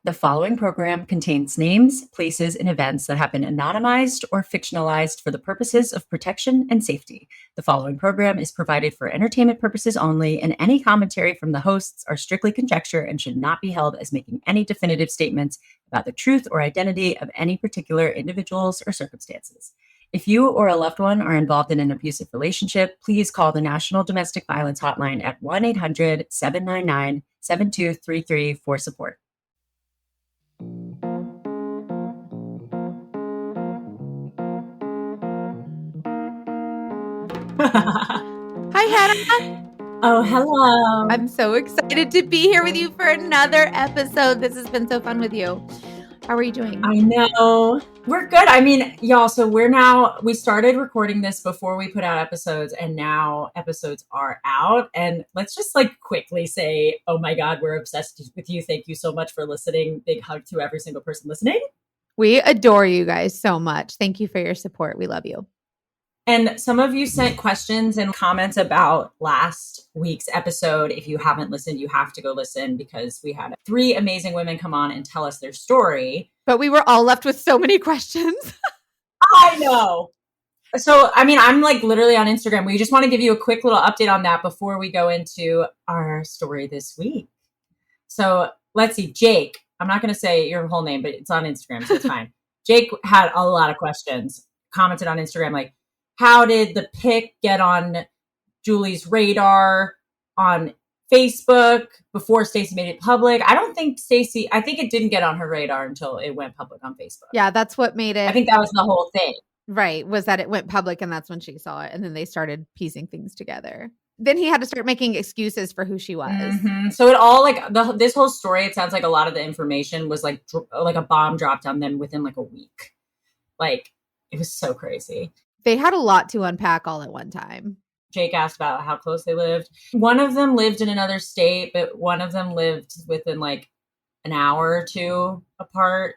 The following program contains names, places, and events that have been anonymized or fictionalized for the purposes of protection and safety. The following program is provided for entertainment purposes only, and any commentary from the hosts are strictly conjecture and should not be held as making any definitive statements about the truth or identity of any particular individuals or circumstances. If you or a loved one are involved in an abusive relationship, please call the National Domestic Violence Hotline at 1-800-799-7233 for support. Hi, Hannah. Oh, hello. I'm so excited to be here with you for another episode. This has been so fun with you. How are you doing? I know. We're good. I mean, y'all, so we started recording this before we put out episodes, and now episodes are out. And let's just quickly say, oh my God, we're obsessed with you. Thank you so much for listening. Big hug to every single person listening. We adore you guys so much. Thank you for your support. We love you. And some of you sent questions and comments about last week's episode. If you haven't listened, you have to go listen because we had 3 amazing women come on and tell us their story. But we were all left with so many questions. I know. So, I mean, I'm literally on Instagram. We just want to give you a quick little update on that before we go into our story this week. So let's see. Jake, I'm not going to say your whole name, but it's on Instagram, so it's fine. Jake had a lot of questions, commented on Instagram, how did the pic get on Julie's radar on Facebook before Stacey made it public? I think it didn't get on her radar until it went public on Facebook. Yeah, that's what made it. I think that was the whole thing. Right, was that it went public and that's when she saw it. And then they started piecing things together. Then he had to start making excuses for who she was. Mm-hmm. So it all this whole story, it sounds like a lot of the information was like a bomb dropped on them within a week. It was so crazy. They had a lot to unpack all at one time. Jake asked about how close they lived. One of them lived in another state, but one of them lived within an hour or 2 apart.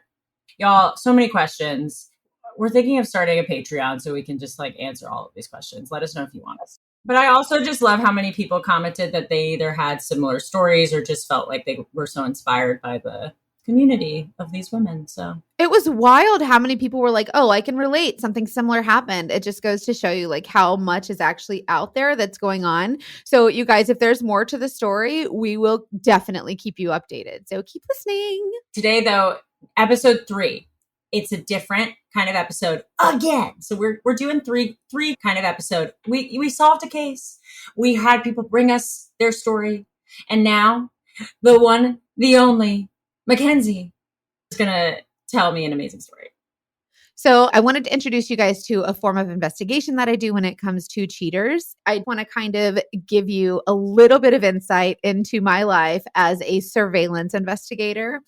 Y'all, so many questions. We're thinking of starting a Patreon so we can just answer all of these questions. Let us know if you want us. But I also just love how many people commented that they either had similar stories or just felt like they were so inspired by the community of these women. So it was wild how many people were like, oh, I can relate. Something similar happened. It just goes to show you how much is actually out there that's going on. So you guys, if there's more to the story, we will definitely keep you updated. So keep listening. Today, though, episode 3, it's a different kind of episode again. So we're doing three kind of episode. We solved a case. We had people bring us their story. And now the one, the only, Mackenzie is going to tell me an amazing story. So I wanted to introduce you guys to a form of investigation that I do when it comes to cheaters. I want to kind of give you a little bit of insight into my life as a surveillance investigator.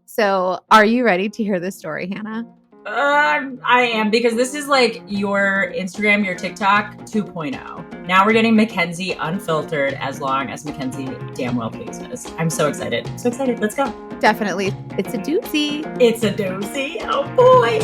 So are you ready to hear this story, Hannah? I am, because this is your Instagram, your TikTok 2.0. Now we're getting Mackenzie unfiltered as long as Mackenzie damn well pleases. I'm so excited. So excited. Let's go. Definitely. It's a doozy. It's a doozy. Oh boy.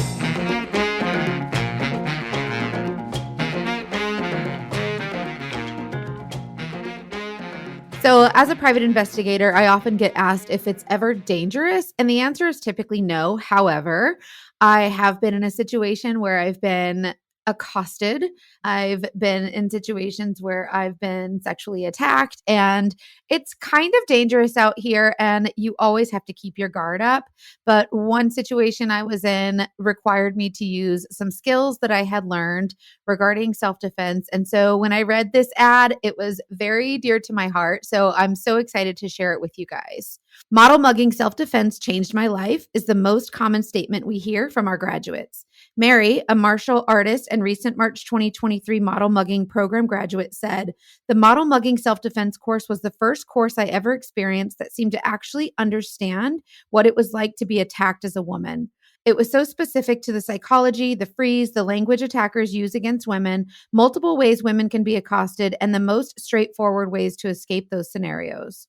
So as a private investigator, I often get asked if it's ever dangerous, and the answer is typically no. However, I have been in a situation where I've been accosted. I've been in situations where I've been sexually attacked, and it's kind of dangerous out here, and you always have to keep your guard up. But one situation I was in required me to use some skills that I had learned regarding self-defense. And so when I read this ad, it was very dear to my heart. So I'm so excited to share it with you guys. Model mugging self-defense changed my life is the most common statement we hear from our graduates. Mary, a martial artist and recent March 2023 model mugging program graduate, said, "The model mugging self-defense course was the first course I ever experienced that seemed to actually understand what it was like to be attacked as a woman. It was so specific to the psychology, the freeze, the language attackers use against women, multiple ways women can be accosted, and the most straightforward ways to escape those scenarios."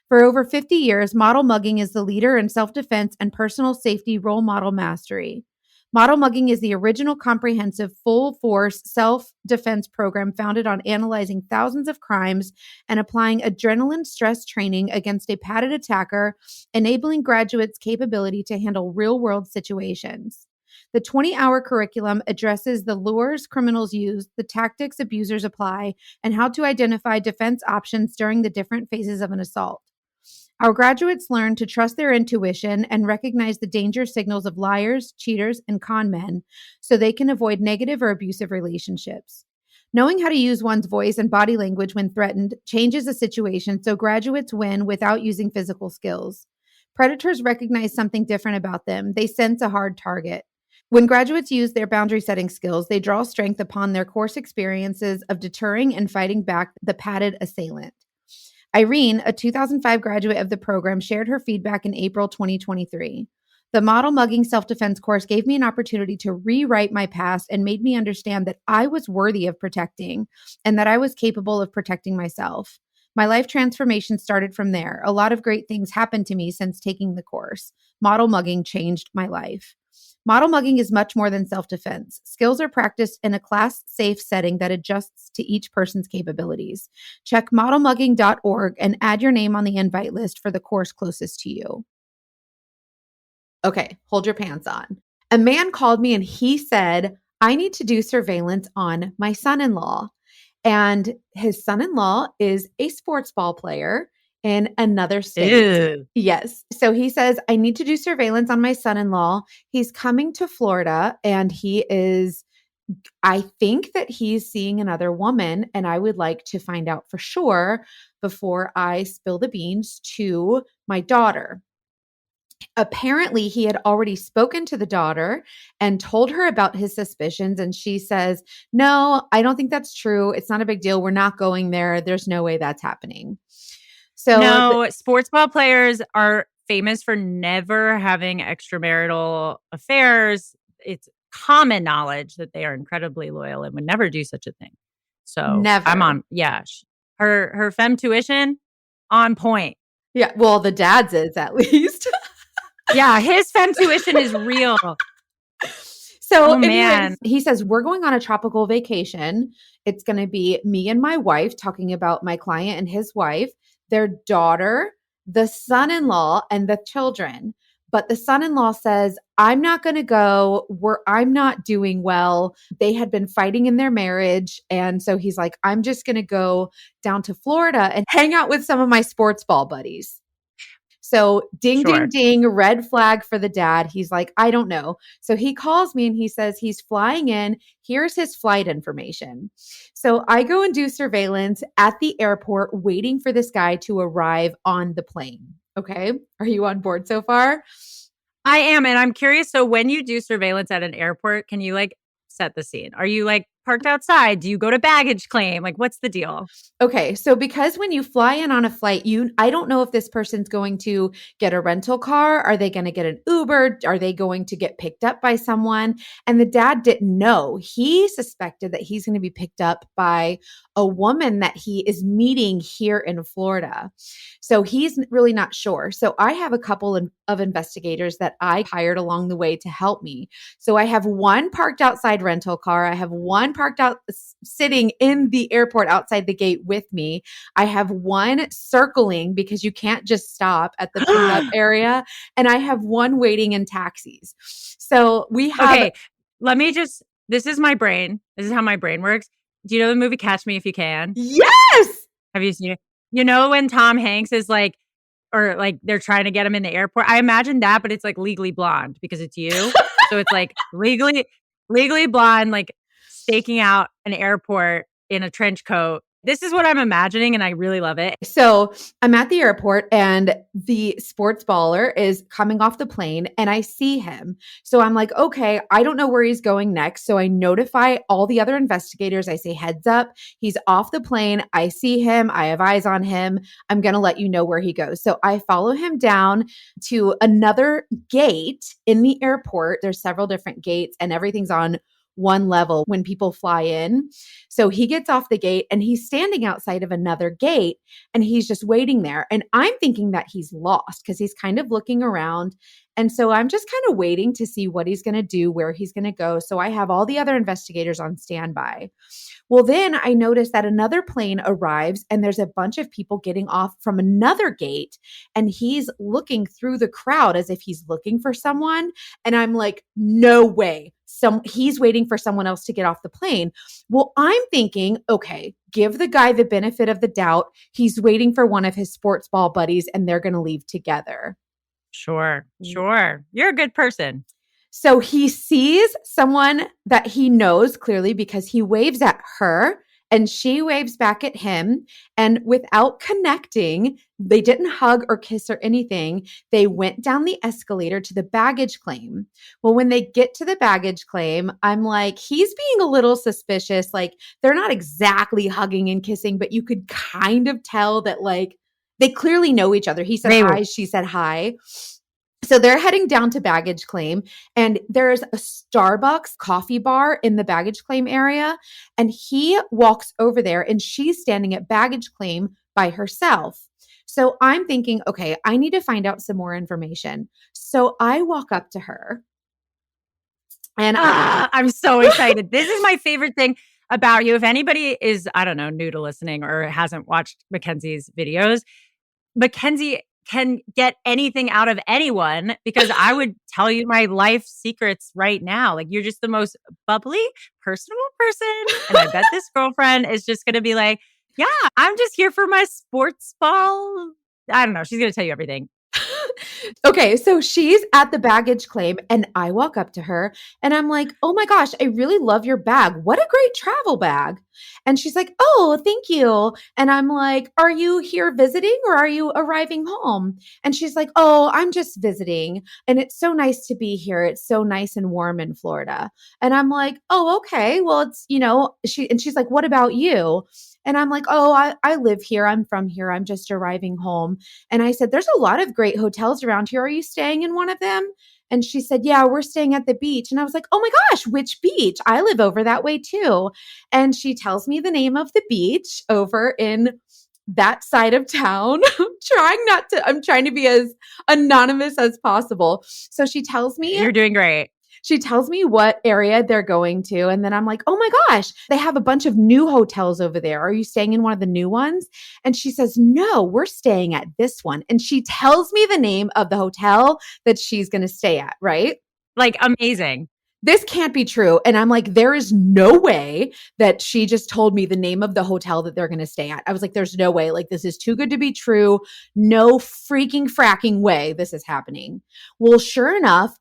For over 50 years, model mugging is the leader in self-defense and personal safety role model mastery. Model mugging is the original comprehensive full-force self-defense program founded on analyzing thousands of crimes and applying adrenaline stress training against a padded attacker, enabling graduates' capability to handle real-world situations. The 20-hour curriculum addresses the lures criminals use, the tactics abusers apply, and how to identify defense options during the different phases of an assault. Our graduates learn to trust their intuition and recognize the danger signals of liars, cheaters, and con men so they can avoid negative or abusive relationships. Knowing how to use one's voice and body language when threatened changes a situation so graduates win without using physical skills. Predators recognize something different about them. They sense a hard target. When graduates use their boundary setting skills, they draw strength upon their course experiences of deterring and fighting back the padded assailant. Irene, a 2005 graduate of the program, shared her feedback in April 2023. The model mugging self-defense course gave me an opportunity to rewrite my past and made me understand that I was worthy of protecting and that I was capable of protecting myself. My life transformation started from there. A lot of great things happened to me since taking the course. Model mugging changed my life. Model mugging is much more than self-defense. Skills are practiced in a class-safe setting that adjusts to each person's capabilities. Check modelmugging.org and add your name on the invite list for the course closest to you. Okay, hold your pants on. A man called me and he said, I need to do surveillance on my son-in-law. And his son-in-law is a sports ball player in another state. Ew. Yes. So he says, I need to do surveillance on my son-in-law. He's coming to Florida and I think that he's seeing another woman and I would like to find out for sure before I spill the beans to my daughter. Apparently, he had already spoken to the daughter and told her about his suspicions. And she says, no, I don't think that's true. It's not a big deal. We're not going there. There's no way that's happening. So no, sports ball players are famous for never having extramarital affairs. It's common knowledge that they are incredibly loyal and would never do such a thing. So never. I'm on, yeah. Her femtuition on point. Yeah. Well, the dad's is at least. Yeah. His femtuition is real. So oh, man. He says, we're going on a tropical vacation. It's going to be me and my wife talking about my client and his wife, their daughter, the son-in-law, and the children. But the son-in-law says, I'm not going to go. I'm not doing well. They had been fighting in their marriage. And so he's like, I'm just going to go down to Florida and hang out with some of my sports ball buddies. So ding, ding, ding, red flag for the dad. He's like, I don't know. So he calls me and he says he's flying in. Here's his flight information. So I go and do surveillance at the airport waiting for this guy to arrive on the plane. Okay. Are you on board so far? I am. And I'm curious. So when you do surveillance at an airport, can you set the scene? Are you parked outside? Do you go to baggage claim? What's the deal? Okay. So because when you fly in on a flight, I don't know if this person's going to get a rental car. Are they going to get an Uber? Are they going to get picked up by someone? And the dad didn't know. He suspected that he's going to be picked up by a woman that he is meeting here in Florida. So he's really not sure. So I have a couple of investigators that I hired along the way to help me. So I have one parked outside rental car. I have one parked out sitting in the airport outside the gate with me. I have one circling because you can't just stop at the pickup area. And I have one waiting in taxis. So we have. Okay, this is my brain. This is how my brain works. Do you know the movie Catch Me If You Can? Yes. Have you seen it? You know when Tom Hanks is they're trying to get him in the airport? I imagine that, but it's Legally Blonde because it's you. So it's legally blonde, staking out an airport in a trench coat. This is what I'm imagining, and I really love it. So I'm at the airport, and the Sportsballer is coming off the plane, and I see him. So I'm like, okay, I don't know where he's going next. So I notify all the other investigators. I say, heads up, he's off the plane. I see him. I have eyes on him. I'm going to let you know where he goes. So I follow him down to another gate in the airport. There's several different gates, and everything's on one level when people fly in. So he gets off the gate and he's standing outside of another gate and he's just waiting there. And I'm thinking that he's lost because he's kind of looking around. And so I'm just kind of waiting to see what he's going to do, where he's going to go. So I have all the other investigators on standby. Well, then I notice that another plane arrives and there's a bunch of people getting off from another gate and he's looking through the crowd as if he's looking for someone. And I'm like, no way. He's waiting for someone else to get off the plane. Well, I'm thinking, okay, give the guy the benefit of the doubt. He's waiting for one of his sports ball buddies and they're going to leave together. Sure. You're a good person. So he sees someone that he knows clearly because he waves at her and she waves back at him. And without connecting, they didn't hug or kiss or anything. They went down the escalator to the baggage claim. Well, when they get to the baggage claim, I'm like, he's being a little suspicious. Like, they're not exactly hugging and kissing, but you could kind of tell that like they clearly know each other. He said hi, she said hi. So they're heading down to baggage claim and there's a Starbucks coffee bar in the baggage claim area. And he walks over there and she's standing at baggage claim by herself. So I'm thinking, okay, I need to find out some more information. So I walk up to her and I'm so excited. This is my favorite thing about you. If anybody is, I don't know, new to listening or hasn't watched Mackenzie's videos, Mackenzie can get anything out of anyone because I would tell you my life secrets right now. Like, you're just the most bubbly, personable person. And I bet this girlfriend is just going to be like, yeah, I'm just here for my sports ball. I don't know. She's going to tell you everything. Okay, so she's at the baggage claim and I walk up to her and I'm like, oh my gosh, I really love your bag. What a great travel bag. And she's like, oh, thank you. And I'm like, are you here visiting or are you arriving home? And she's like, oh, I'm just visiting. And it's so nice to be here. It's so nice and warm in Florida. And I'm like, oh, okay. Well, it's, she's like, what about you? And I'm like, oh, I live here. I'm from here. I'm just arriving home. And I said, there's a lot of great hotels around here. Are you staying in one of them? And she said, yeah, we're staying at the beach. And I was like, oh my gosh, which beach? I live over that way too. And she tells me the name of the beach over in that side of town. I'm trying to be as anonymous as possible. So she tells me, you're doing great. She tells me what area they're going to. And then I'm like, oh my gosh, they have a bunch of new hotels over there. Are you staying in one of the new ones? And she says, no, we're staying at this one. And she tells me the name of the hotel that she's going to stay at, right? Like, amazing. This can't be true. And I'm like, there is no way that she just told me the name of the hotel that they're going to stay at. I was like, there's no way. Like, this is too good to be true. No freaking fracking way this is happening. Well, sure enough,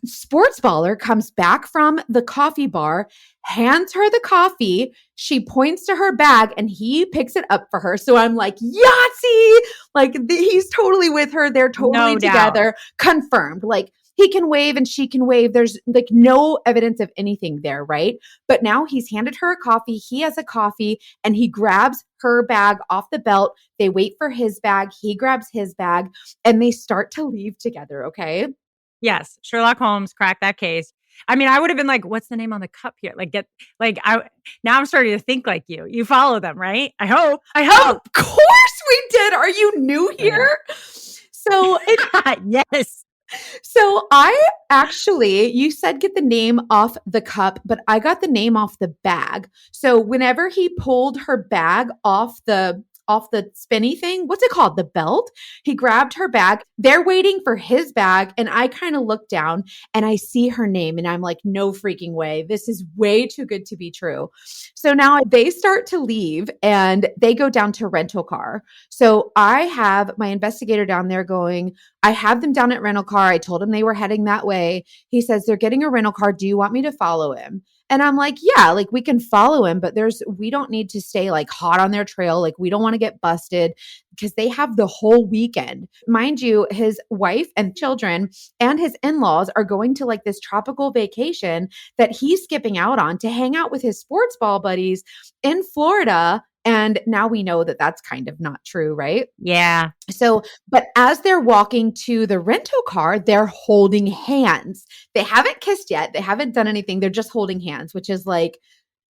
Sportsballer comes back from the coffee bar, hands her the coffee. She points to her bag and he picks it up for her. So I'm like, Yahtzee! Like, he's totally with her. They're totally together. Confirmed. Like, he can wave and she can wave. There's like no evidence of anything there, right? But now he's handed her a coffee. He has a coffee and he grabs her bag off the belt. They wait for his bag. He grabs his bag and they start to leave together, okay? Yes, Sherlock Holmes, crack that case. I mean, I would have been like, what's the name on the cup here? Now I'm starting to think like you. You follow them, right? I hope. Of course we did. Are you new here? So yes. So you said get the name off the cup, but I got the name off the bag. So whenever he pulled her bag off the spinny thing, what's it called? The belt. He grabbed her bag. They're waiting for his bag. And I kind of look down and I see her name and I'm like, no freaking way. This is way too good to be true. So now they start to leave and they go down to rental car. So I have my investigator down there going, I have them down at rental car. I told him they were heading that way. He says, they're getting a rental car. Do you want me to follow him? And I'm like, yeah, like we can follow him, but we don't need to stay like hot on their trail. Like we don't want to get busted because they have the whole weekend. Mind you, his wife and children and his in-laws are going to like this tropical vacation that he's skipping out on to hang out with his sports ball buddies in Florida And now we know that that's kind of not true, right? Yeah. So, but as they're walking to the rental car, they're holding hands. They haven't kissed yet. They haven't done anything. They're just holding hands, which is like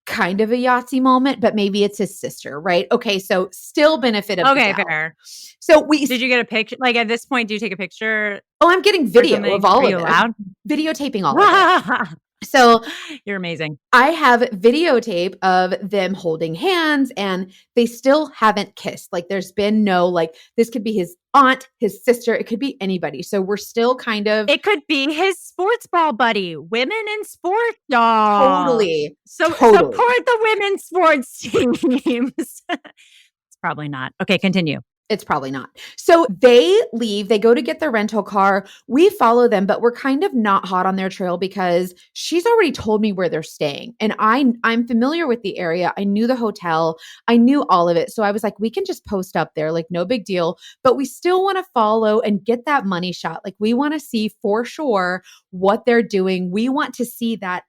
kind of a Yahtzee moment, but maybe it's his sister, right? Okay, so still benefit of the Okay, doubt. fair. So Did you get a picture? Like at this point, do you take a picture? Oh, I'm getting video of all Are of you it. allowed? Videotaping all of it. So you're amazing. I have videotape of them holding hands and they still haven't kissed. Like there's been no, like this could be his aunt, his sister, it could be anybody. So we're still kind of. It could be his sports ball buddy, women in sports, y'all. Totally. So support the women's sports teams. It's probably not. Okay, continue. It's probably not. So they leave, they go to get their rental car. We follow them, but we're kind of not hot on their trail because she's already told me where they're staying. And I'm familiar with the area. I knew the hotel. I knew all of it. So I was like, we can just post up there, like no big deal. But we still want to follow and get that money shot. Like we want to see for sure what they're doing. We want to see that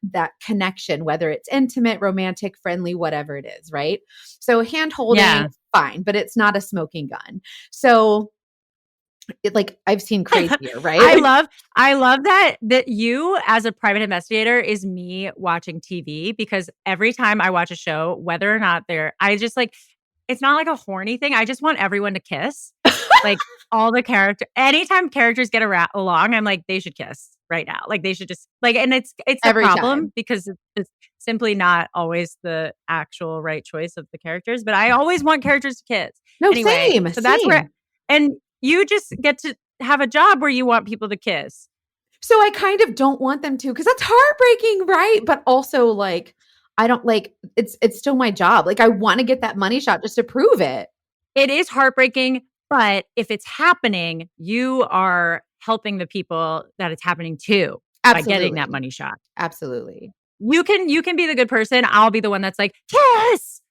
connection, whether it's intimate, romantic, friendly, whatever it is, right? So hand holding, fine, but it's not a smoking gun. So like I've seen crazier, right? I love that you as a private investigator is me watching TV, because every time I watch a show, whether or not I just like, it's not like a horny thing. I just want everyone to kiss. Like all the anytime characters get along, I'm like, they should kiss right now. Like they should just like, and it's a problem because it's simply not always the actual right choice of the characters, but I always want characters to kiss. No, anyway, same. So that's where, and you just get to have a job where you want people to kiss. So I kind of don't want them to, because that's heartbreaking, right? But also like, I don't like, it's still my job. Like I want to get that money shot just to prove it. It is heartbreaking, but if it's happening, you are helping the people that it's happening to. Absolutely. By getting that money shot. Absolutely. You can be the good person. I'll be the one that's like, kiss.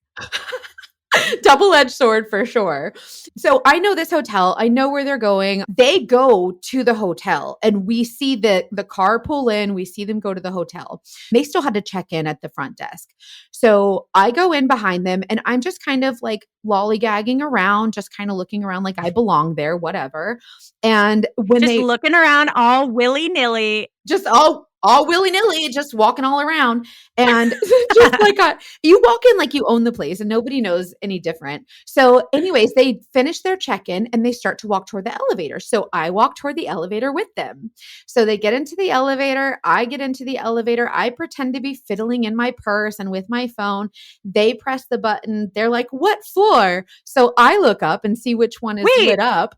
Double-edged sword for sure. So I know this hotel. I know where they're going. They go to the hotel and we see the car pull in. We see them go to the hotel. They still had to check in at the front desk. So I go in behind them and I'm just kind of like lollygagging around, just kind of looking around like I belong there, whatever. And when just looking around all willy-nilly. Just all willy-nilly, just walking all around. And just like you walk in like you own the place and nobody knows any different. So anyways, they finish their check-in and they start to walk toward the elevator. So I walk toward the elevator with them. So they get into the elevator. I get into the elevator. I pretend to be fiddling in my purse and with my phone. They press the button. They're like, what floor? So I look up and see which one is lit up.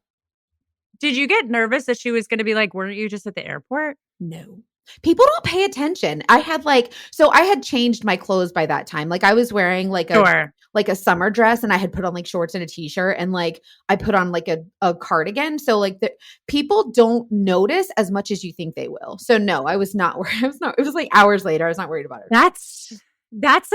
Did you get nervous that she was going to be like, weren't you just at the airport? No. People don't pay attention. I had changed my clothes by that time. Like I was wearing like a summer dress and I had put on like shorts and a t-shirt and like I put on like a cardigan. So like people don't notice as much as you think they will. So no, I was not worried. It was like hours later. I was not worried about it. That's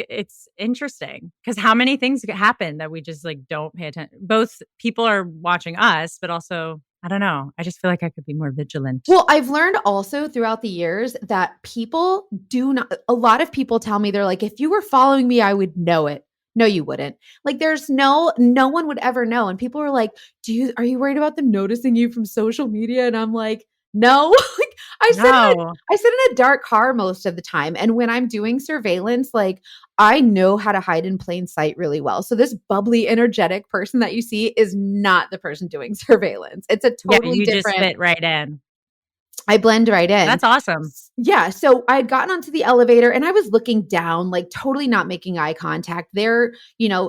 it's interesting because how many things happen that we just like don't pay attention. Both people are watching us, but also, I don't know. I just feel like I could be more vigilant. Well, I've learned also throughout the years that a lot of people tell me, they're like, if you were following me, I would know it. No, you wouldn't. Like there's no one would ever know. And people are like, are you worried about them noticing you from social media? And I'm like, no. I sit in a dark car most of the time. And when I'm doing surveillance, like I know how to hide in plain sight really well. So this bubbly, energetic person that you see is not the person doing surveillance. It's a totally different. Just fit right in. I blend right in. That's awesome. Yeah. So I had gotten onto the elevator and I was looking down, like totally not making eye contact. They're,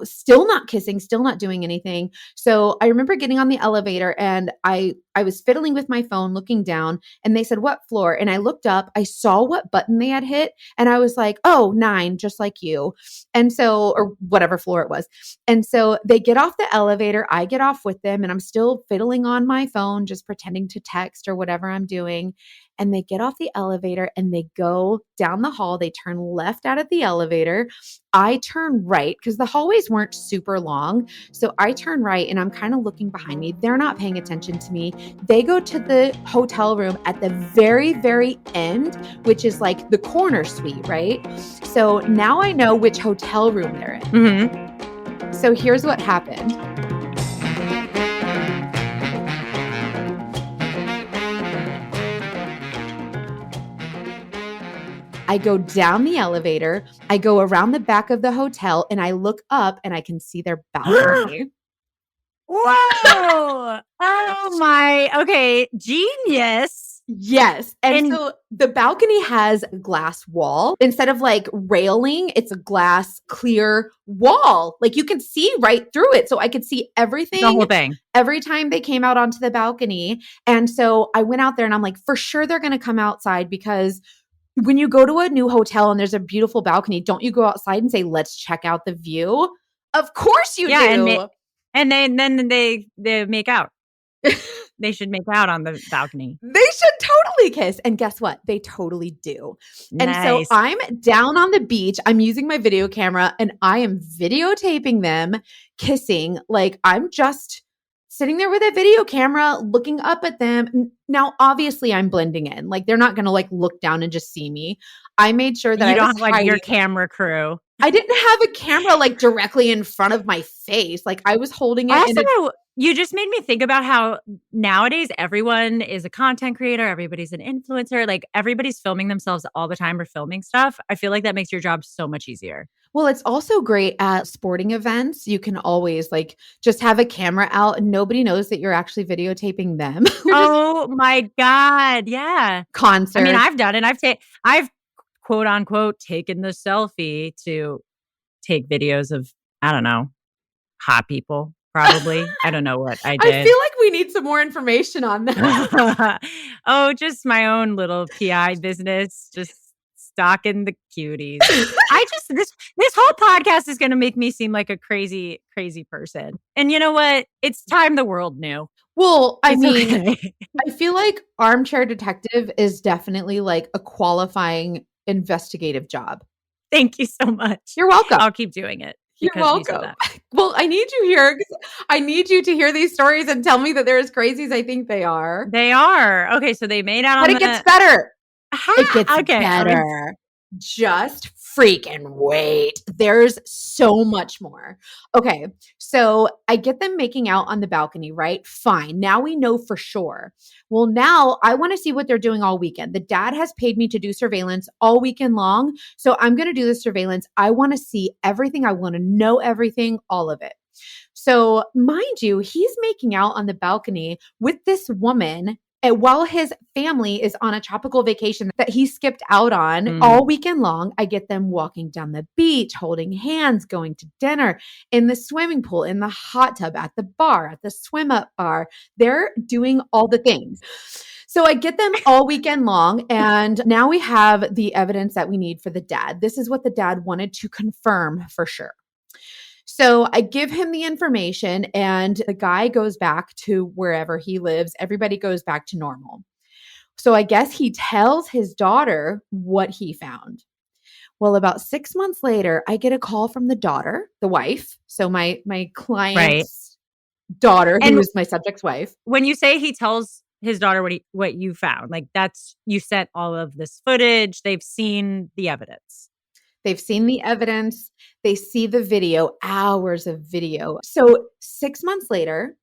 still not kissing, still not doing anything. So I remember getting on the elevator and I was fiddling with my phone, looking down, and they said, what floor? And I looked up, I saw what button they had hit. And I was like, oh, 9, just like you. And so, or whatever floor it was. And so they get off the elevator, I get off with them, and I'm still fiddling on my phone, just pretending to text or whatever I'm doing. And they get off the elevator and they go down the hall. They turn left out of the elevator. I turn right because the hallways weren't super long. So I turn right and I'm kind of looking behind me. They're not paying attention to me. They go to the hotel room at the very, very end, which is like the corner suite, right? So now I know which hotel room they're in. Mm-hmm. So here's what happened. I go down the elevator, I go around the back of the hotel, and I look up and I can see their balcony. Whoa! Oh my. Okay. Genius. Yes. And so the balcony has a glass wall. Instead of like railing, it's a glass clear wall. Like you can see right through it. So I could see everything. The whole thing. Every time they came out onto the balcony. And so I went out there and I'm like, for sure they're going to come outside, because when you go to a new hotel and there's a beautiful balcony, don't you go outside and say, let's check out the view? Of course you do. And then they make out. They should make out on the balcony. They should totally kiss. And guess what? They totally do. Nice. And so I'm down on the beach. I'm using my video camera and I am videotaping them kissing. Like I'm just sitting there with a video camera looking up at them. Now, obviously I'm blending in. Like they're not going to like look down and just see me. I made sure that you don't have like your camera crew. I didn't have a camera like directly in front of my face. Like I was holding it. Also, you just made me think about how nowadays everyone is a content creator. Everybody's an influencer. Like everybody's filming themselves all the time or filming stuff. I feel like that makes your job so much easier. Well, it's also great at sporting events. You can always like just have a camera out and nobody knows that you're actually videotaping them. Oh my God. Yeah. Concert. I mean, I've done it. I've quote unquote taken the selfie to take videos of, I don't know, hot people. Probably. I don't know what I did. I feel like we need some more information on that. Oh, just my own little PI business. Just stalking the cuties. This whole podcast is going to make me seem like a crazy, crazy person. And you know what? It's time the world knew. Well, I feel like armchair detective is definitely like a qualifying investigative job. Thank you so much. You're welcome. I'll keep doing it. You're welcome. Well, I need you here. I need you to hear these stories and tell me that they're as crazy as I think they are. They are. Okay, so they made out on it gets better. It gets better. Just freaking wait. There's so much more. Okay, so I get them making out on the balcony, right? Fine. Now we know for sure. Well, now I want to see what they're doing all weekend. The dad has paid me to do surveillance all weekend long. So I'm going to do the surveillance. I want to see everything. I want to know everything, all of it. So mind you, he's making out on the balcony with this woman while his family is on a tropical vacation that he skipped out on all weekend long. I get them walking down the beach, holding hands, going to dinner, in the swimming pool, in the hot tub, at the bar, at the swim up bar. They're doing all the things. So I get them all weekend long. And now we have the evidence that we need for the dad. This is what the dad wanted to confirm for sure. So I give him the information and the guy goes back to wherever he lives. Everybody goes back to normal. So I guess he tells his daughter what he found. Well, about 6 months later, I get a call from the daughter, the wife. So my client's daughter, who is my subject's wife. When you say he tells his daughter what you found, like you sent all of this footage. They've seen the evidence. They've seen the evidence. They see the video, hours of video. So 6 months later,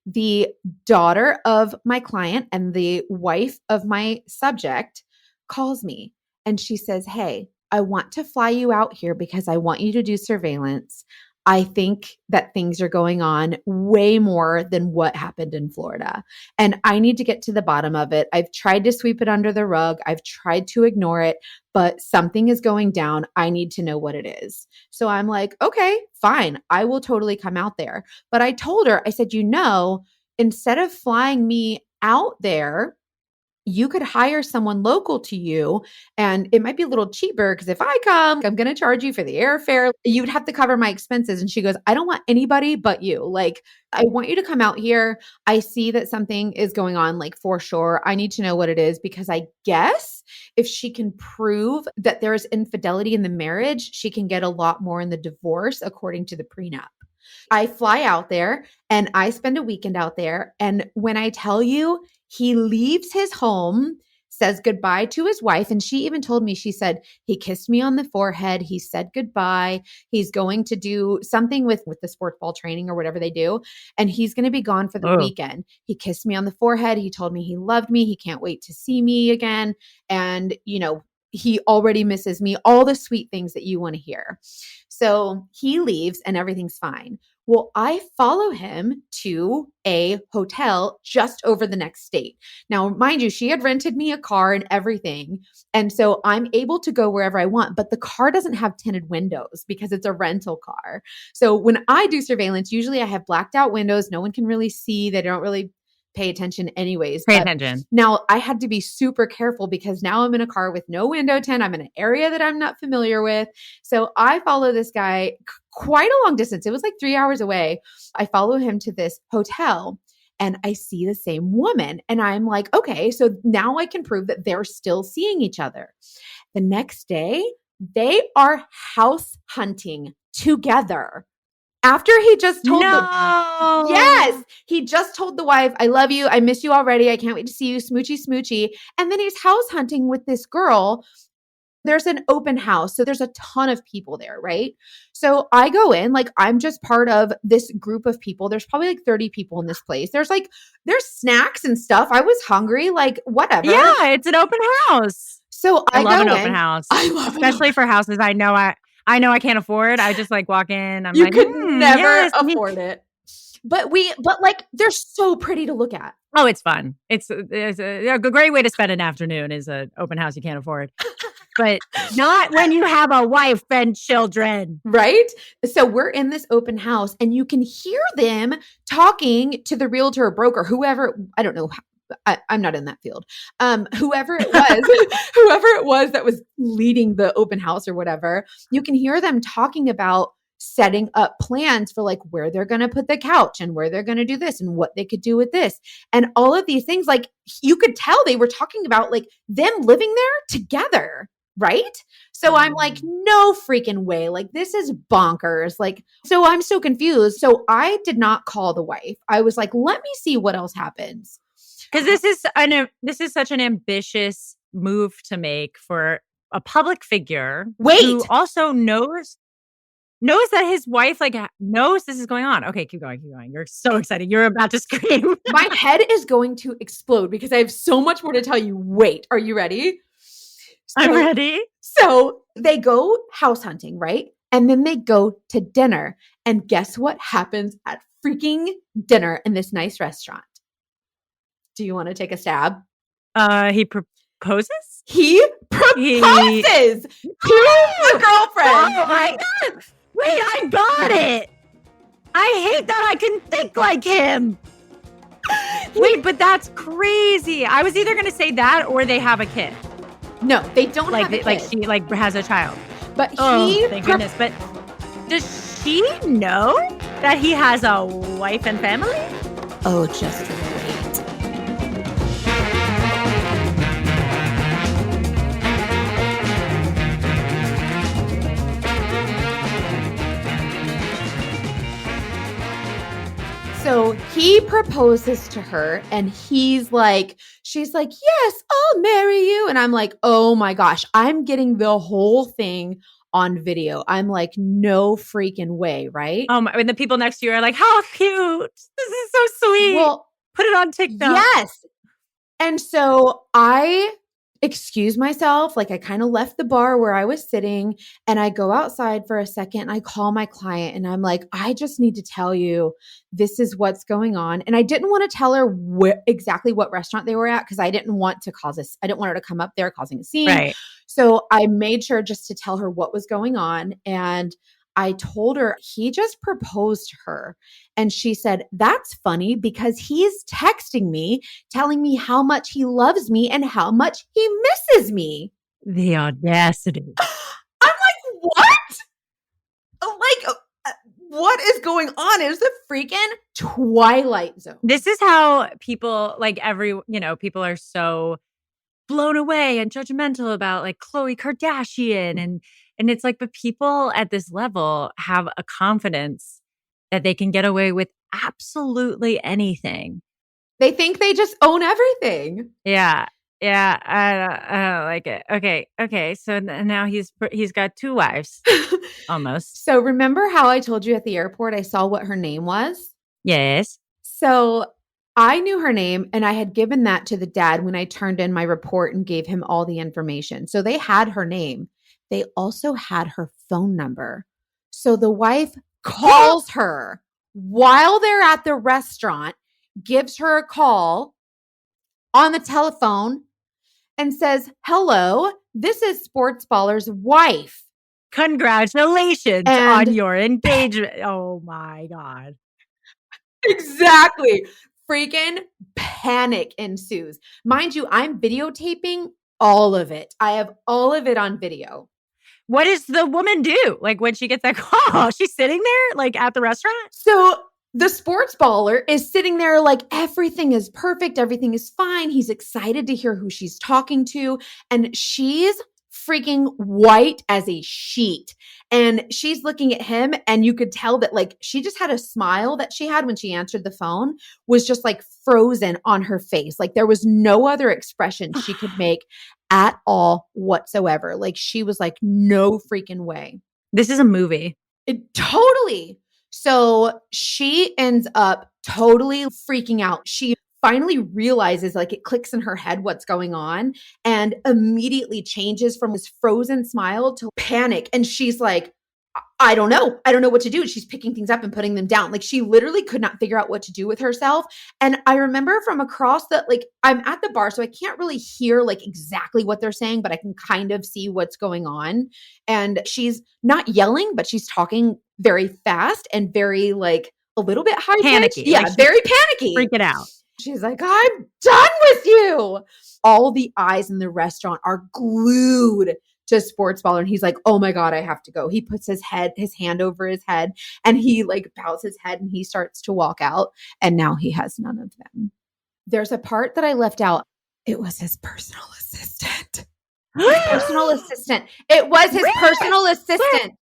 the daughter of my client and the wife of my subject calls me and she says, "Hey, I want to fly you out here because I want you to do surveillance. I think that things are going on way more than what happened in Florida. And I need to get to the bottom of it. I've tried to sweep it under the rug. I've tried to ignore it, but something is going down. I need to know what it is." So I'm like, okay, fine. I will totally come out there. But I told her, I said, instead of flying me out there, you could hire someone local to you and it might be a little cheaper because if I come, I'm going to charge you for the airfare. You'd have to cover my expenses. And she goes, "I don't want anybody but you. Like, I want you to come out here. I see that something is going on, like for sure. I need to know what it is because I guess if she can prove that there is infidelity in the marriage, she can get a lot more in the divorce according to the prenup." I fly out there and I spend a weekend out there. And when I tell you, he leaves his home says goodbye to his wife. And she even told me, she said, he kissed me on the forehead. He said goodbye. He's going to do something with the sports ball training or whatever they do. And he's going to be gone for the weekend. He kissed me on the forehead. He told me he loved me. He can't wait to see me again. And, you know, he already misses me, all the sweet things that you want to hear. So he leaves and everything's fine. Well, I follow him to a hotel just over the next state. Now, mind you, she had rented me a car and everything. And so I'm able to go wherever I want, but the car doesn't have tinted windows because it's a rental car. So when I do surveillance, usually I have blacked out windows. No one can really see. They don't really pay attention anyways. Pay attention. Now I had to be super careful because now I'm in a car with no window tint. I'm in an area that I'm not familiar with. So I follow this guy quite a long distance. It was like 3 hours away. I follow him to this hotel and I see the same woman. And I'm like, okay, so now I can prove that they're still seeing each other. The next day, they are house hunting together. After he just told he just told the wife, I love you. I miss you already. I can't wait to see you. Smoochy, smoochy. And then he's house hunting with this girl. There's an open house. So there's a ton of people there, right? So I go in, like I'm just part of this group of people. There's probably like 30 people in this place. There's snacks and stuff. I was hungry, like whatever. Yeah, it's an open house. So I love an open house. I love especially for houses I know I can't afford. I just like walk in. You could never afford it. But like they're so pretty to look at. Oh, it's fun. It's a great way to spend an afternoon is an open house you can't afford. But not when you have a wife and children. Right? So we're in this open house and you can hear them talking to the realtor or broker, whoever, I don't know. I'm not in that field. Whoever it was that was leading the open house or whatever, you can hear them talking about setting up plans for like where they're going to put the couch and where they're going to do this and what they could do with this. And all of these things, like you could tell they were talking about like them living there together. Right? So I'm like, no freaking way. Like, this is bonkers. Like, so I'm so confused. So I did not call the wife. I was like, let me see what else happens. Because this is such an ambitious move to make for a public figure who also knows that his wife like knows this is going on. Okay, keep going. You're so excited. You're about to scream. My head is going to explode because I have so much more to tell you. Wait, are you ready? I'm ready. So they go house hunting, right? And then they go to dinner. And guess what happens at freaking dinner in this nice restaurant? Do you want to take a stab? He proposes? He proposes to the girlfriend. Oh my God. Wait, I got it. I hate that I can think like him. Wait, but that's crazy. I was either going to say that or they have a kid. No, they don't have a kid. Like she like has a child. But thank goodness. But does she know that he has a wife and family? Oh, just wait. So he proposes to her and she's like, yes, I'll marry you. And I'm like, oh my gosh, I'm getting the whole thing on video. I'm like, no freaking way, right? Oh my, and the people next to you are like, how cute. This is so sweet. Well, put it on TikTok. Yes. And so I excuse myself. Like I kind of left the bar where I was sitting and I go outside for a second and I call my client and I'm like, I just need to tell you, this is what's going on. And I didn't want to tell her exactly what restaurant they were at because I didn't want to I didn't want her to come up there causing a scene. Right. So I made sure just to tell her what was going on. And I told her he just proposed to her. And she said, that's funny because he's texting me, telling me how much he loves me and how much he misses me. The audacity. I'm like, what? Like, what is going on? It was the freaking Twilight Zone. This is how people people are so blown away and judgmental about like Khloe Kardashian and it's like, but people at this level have a confidence that they can get away with absolutely anything. They think they just own everything. Yeah. Yeah, I don't like it. Okay. So now he's got 2 wives, almost. So remember how I told you at the airport I saw what her name was? Yes. So I knew her name and I had given that to the dad when I turned in my report and gave him all the information. So they had her name. They also had her phone number. So the wife calls her while they're at the restaurant, gives her a call on the telephone and says, "Hello, this is Sportsballer's wife." Congratulations on And your engagement. Oh my God. exactly. Freaking panic ensues. Mind you, I'm videotaping all of it. I have all of it on video. What does the woman do? Like when she gets that call, she's sitting there like at the restaurant? So the sports baller is sitting there like everything is perfect, everything is fine. He's excited to hear who she's talking to, and she's freaking white as a sheet. And she's looking at him, and you could tell that like she just had a smile that she had when she answered the phone was just like frozen on her face. Like there was no other expression she could make at all whatsoever. Like she was like, no freaking way. This is a movie. Totally. So she ends up totally freaking out. She finally realizes, like, it clicks in her head what's going on and immediately changes from this frozen smile to panic. And she's like, I don't know. I don't know what to do. She's picking things up and putting them down. Like she literally could not figure out what to do with herself. And I remember from across the, like, I'm at the bar, so I can't really hear like exactly what they're saying, but I can kind of see what's going on. And she's not yelling, but she's talking very fast and very like a little bit high pitched. Panicky. Yeah, Like, very panicky. Freaking out. She's like, I'm done with you. All the eyes in the restaurant are glued to Sportsballer, and he's like, oh my God, I have to go. He puts his hand over his head, and he like bows his head and he starts to walk out. And now he has none of them. There's a part that I left out. It was his personal assistant. Personal assistant. It was his personal assistant.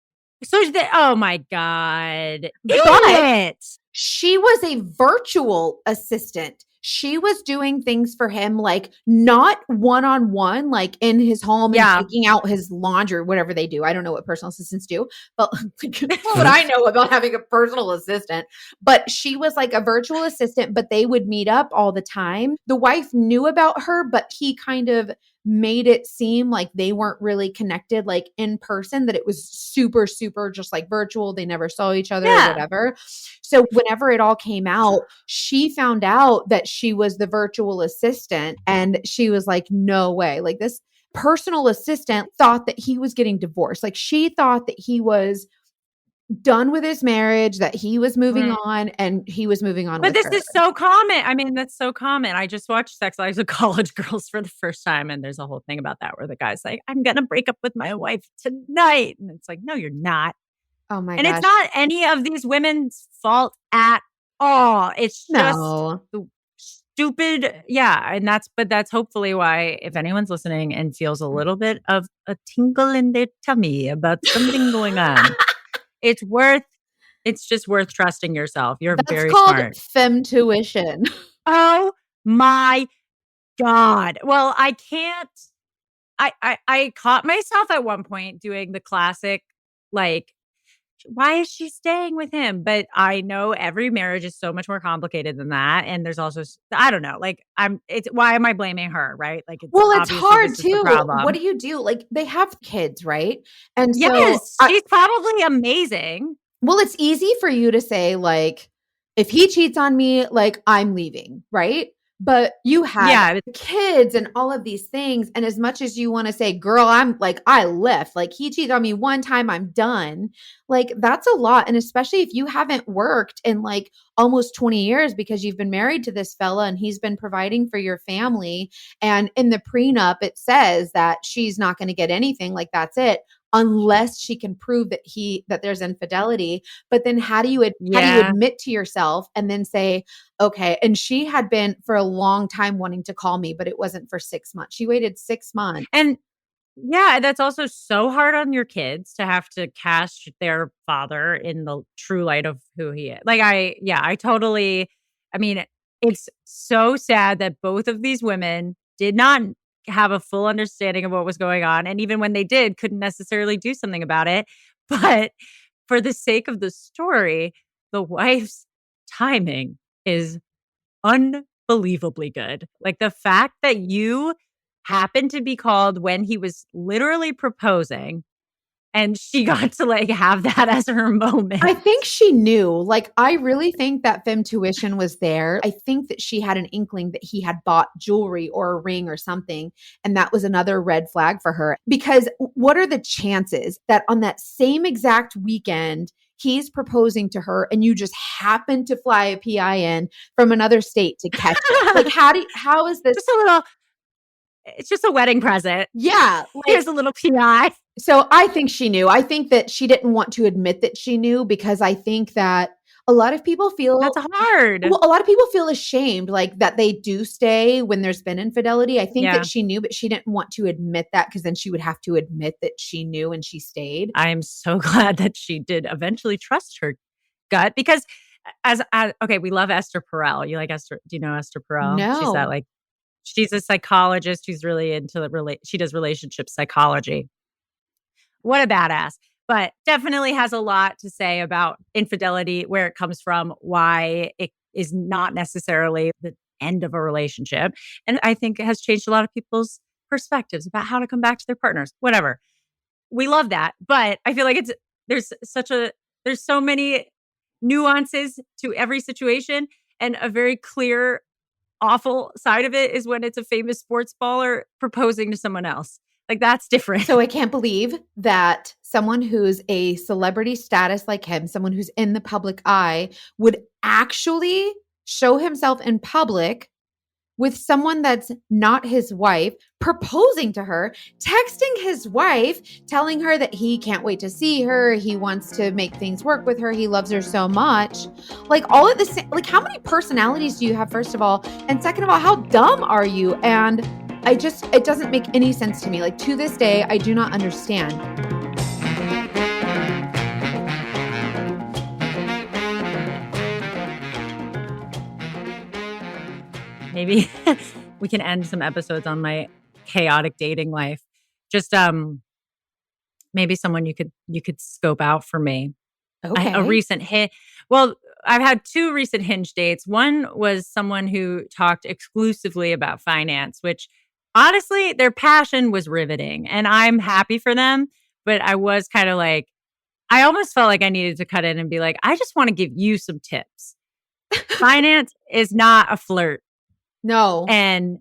So oh my God. But Idiot. she was a virtual assistant. She was doing things for him, like not one-on-one, like in his home and taking out his laundry, whatever they do. I don't know what personal assistants do, but what I know about having a personal assistant. But she was like a virtual assistant, but they would meet up all the time. The wife knew about her, but he kind of made it seem like they weren't really connected, like in person, that it was super, super just like virtual. They never saw each other or whatever. So whenever it all came out, she found out that she was the virtual assistant, and she was like, no way. Like this personal assistant thought that he was getting divorced. Like she thought that he was done with his marriage, that he was moving on, and he was moving on with her. But this is so common. I mean, that's so common. I just watched Sex Lives of College Girls for the first time, and there's a whole thing about that where the guy's like, I'm going to break up with my wife tonight. And it's like, no, you're not. Oh my gosh. And gosh. it's not any of these women's fault at all. It's just the stupid. Yeah. And that's hopefully why, if anyone's listening and feels a little bit of a tingle in their tummy about something going on, it's just worth trusting yourself. You're very smart. That's called femtuition. Oh my God. Well, I can't. I caught myself at one point doing the classic, like, why is she staying with him? But I know every marriage is so much more complicated than that. And there's also, I don't know, like why am I blaming her? Right. Like, it's hard too. What do you do? Like they have kids, right? And so she's probably amazing. Well, it's easy for you to say, like, if he cheats on me, like I'm leaving, right? But you have kids and all of these things. And as much as you want to say, girl, I'm like, I left, like he cheated on me one time, I'm done. Like that's a lot. And especially if you haven't worked in like almost 20 years because you've been married to this fella and he's been providing for your family. And in the prenup, it says that she's not going to get anything, like that's it, unless she can prove that there's infidelity. But then how do you admit to yourself and then say, okay, and she had been for a long time wanting to call me, but it wasn't for 6 months. She waited 6 months. And yeah, that's also so hard on your kids to have to cast their father in the true light of who he is. Like I mean, it's so sad that both of these women did not have a full understanding of what was going on. And even when they did, couldn't necessarily do something about it. But for the sake of the story, the wife's timing is unbelievably good. Like the fact that you happened to be called when he was literally proposing and she got to like have that as her moment. I think she knew. Like, I really think that femtuition was there. I think that she had an inkling that he had bought jewelry or a ring or something. And that was another red flag for her. Because what are the chances that on that same exact weekend, he's proposing to her and you just happen to fly a PIN from another state to catch it? Like, how is this? It's just a wedding present. Yeah. Like, here's a little PI. So I think she knew. I think that she didn't want to admit that she knew because I think that a lot of people feel that's hard. Well, a lot of people feel ashamed, like that they do stay when there's been infidelity. I think that she knew, but she didn't want to admit that because then she would have to admit that she knew and she stayed. I'm so glad that she did eventually trust her gut because okay, we love Esther Perel. You like Esther? Do you know Esther Perel? No. She's a psychologist who's really into she does relationship psychology. What a badass. But definitely has a lot to say about infidelity, where it comes from, why it is not necessarily the end of a relationship. And I think it has changed a lot of people's perspectives about how to come back to their partners, whatever. We love that. But I feel like there's so many nuances to every situation, and a very clear, awful side of it is when it's a famous sports baller proposing to someone else. Like, that's different. So I can't believe that someone who's a celebrity status like him, someone who's in the public eye, would actually show himself in public with someone that's not his wife, proposing to her, texting his wife, telling her that he can't wait to see her. He wants to make things work with her. He loves her so much. Like, all at the same, like, how many personalities do you have, first of all? And second of all, how dumb are you? And it doesn't make any sense to me. Like, to this day, I do not understand. Maybe we can end some episodes on my chaotic dating life. Just maybe someone you could scope out for me. Okay. A recent hit. Well, I've had 2 recent Hinge dates. One was someone who talked exclusively about finance, which honestly, their passion was riveting, and I'm happy for them. But I was kind of like, I almost felt like I needed to cut in and be like, I just want to give you some tips. Finance is not a flirt. No. And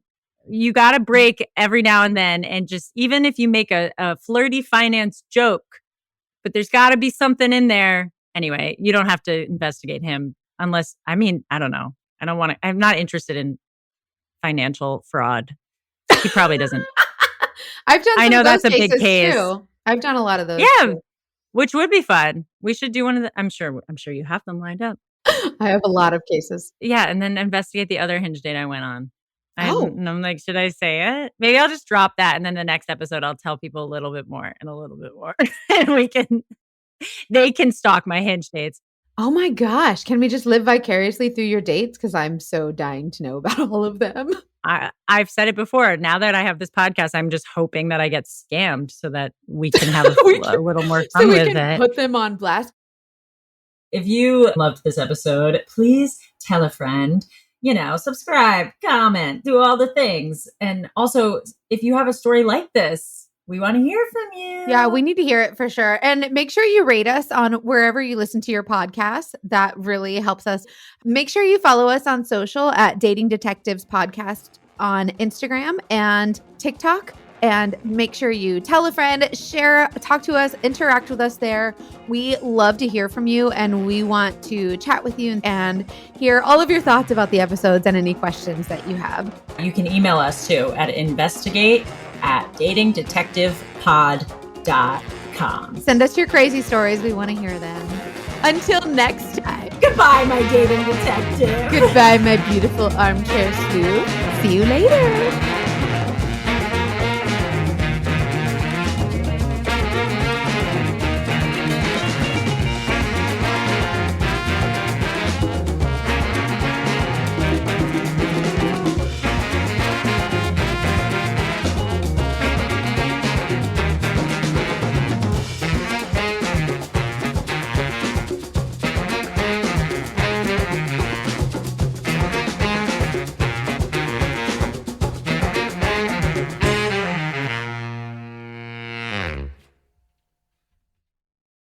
you got to break every now and then. And just, even if you make a flirty finance joke, but there's got to be something in there. Anyway, you don't have to investigate him unless, I don't know. I'm not interested in financial fraud. He probably doesn't. I've done. I know that's a big case. Too. I've done a lot of those. Yeah, too. Which would be fun. We should do one of the. I'm sure you have them lined up. I have a lot of cases. Yeah, and then investigate the other Hinge date I went on. And I'm like, should I say it? Maybe I'll just drop that, and then the next episode I'll tell people a little bit more, and they can stalk my Hinge dates. Oh my gosh. Can we just live vicariously through your dates? Because I'm so dying to know about all of them. I've said it before. Now that I have this podcast, I'm just hoping that I get scammed so that we can have a little more fun with it. So we can put them on blast. If you loved this episode, please tell a friend, subscribe, comment, do all the things. And also, if you have a story like this, we want to hear from you. Yeah, we need to hear it for sure. And make sure you rate us on wherever you listen to your podcast. That really helps us. Make sure you follow us on social at Dating Detectives Podcast on Instagram and TikTok. And make sure you tell a friend, share, talk to us, interact with us there. We love to hear from you, and we want to chat with you and hear all of your thoughts about the episodes and any questions that you have. You can email us too at investigate@datingdetectivepod.com. Send us your crazy stories. We want to hear them. Until next time. Goodbye, my dating detective. Goodbye, my beautiful armchair sleuth. See you later.